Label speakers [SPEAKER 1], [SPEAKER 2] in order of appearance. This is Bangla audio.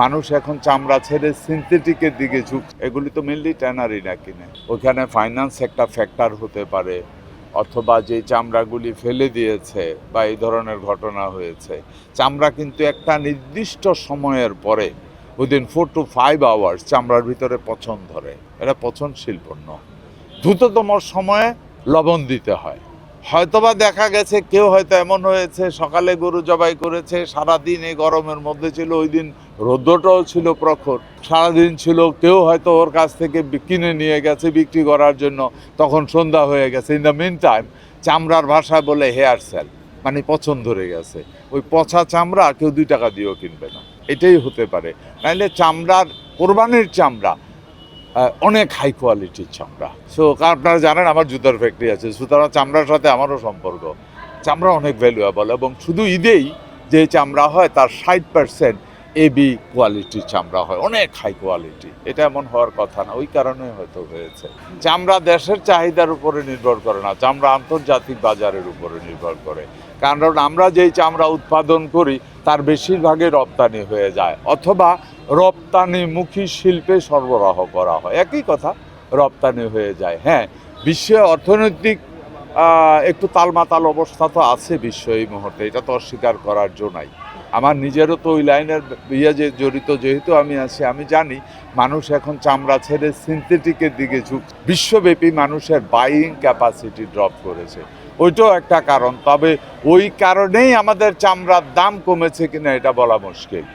[SPEAKER 1] মানুষ এখন চামড়া ছেড়ে সিনথেটিকের দিকে এগুলি তো মেনলি ট্যানারি না কিনে, ওইখানে ফাইন্যান্স একটা ফ্যাক্টর হতে পারে, অথবা যে চামড়াগুলি ফেলে দিয়েছে বা এই ধরনের ঘটনা হয়েছে। চামড়া কিন্তু একটা নির্দিষ্ট সময়ের পরে উইদিন 4 to 5 আওয়ার্স চামড়ার ভিতরে পচন ধরে। এটা পচনশীল পণ্য। দ্রুততম সময়ে লবণ দিতে হয়। হয়তোবা দেখা গেছে কেউ হয়তো এমন হয়েছে সকালে গরু জবাই করেছে, সারাদিন এই গরমের মধ্যে ছিল, ওই দিন রৌদ্রটাও ছিল প্রখর, সারাদিন ছিল, কেউ হয়তো ওর কাছ থেকে কিনে নিয়ে গেছে বিক্রি করার জন্য, তখন সন্ধ্যা হয়ে গেছে। ইন দ্য মিন টাইম চামড়ার ভাষায় বলে হেয়ার সেল, মানে পচন ধরে গেছে। ওই পচা চামড়া কেউ 2 টাকা দিয়েও কিনবে না, এটাই হতে পারে। নাহলে চামড়ার, কোরবানির চামড়া অনেক হাই কোয়ালিটির চামড়া। সো আপনারা জানেন আমার জুতার ফ্যাক্টরি আছে, সুতরাং চামড়ার সাথে আমারও সম্পর্ক। চামড়া অনেক ভ্যালুয়েবল, এবং শুধু ঈদেই যে চামড়া হয় তার 60% এবি কোয়ালিটির চামড়া হয়, অনেক হাই কোয়ালিটি। এটা এমন হওয়ার কথা না, ওই কারণে হয়তো হয়েছে। চামড়া দেশের চাহিদার উপরে নির্ভর করে না, চামড়া আন্তর্জাতিক বাজারের উপরে নির্ভর করে। কারণ আমরা যেই চামড়া উৎপাদন করি তার বেশিরভাগই রপ্তানি হয়ে যায়, অথবা রপ্তানিমুখী শিল্পে সরবরাহ করা হয়, একই কথা, রপ্তানি হয়ে যায়। হ্যাঁ, বিশ্বে অর্থনৈতিক একটু তালমাতাল অবস্থা তো আছে বিশ্ব এই মুহূর্তে, এটা তো অস্বীকার করার জন্য নাই। আমার নিজেরও তো ওই লাইনের যে জড়িত, যেহেতু আমি আছি, আমি জানি মানুষ এখন চামড়া ছেড়ে সিনথেটিকের দিকে বিশ্বব্যাপী মানুষের বাইং ক্যাপাসিটি ড্রপ করেছে, ওইটাও একটা কারণ। তবে ওই কারণেই আমাদের চামড়ার দাম কমেছে কিনা এটা বলা মুশকিল।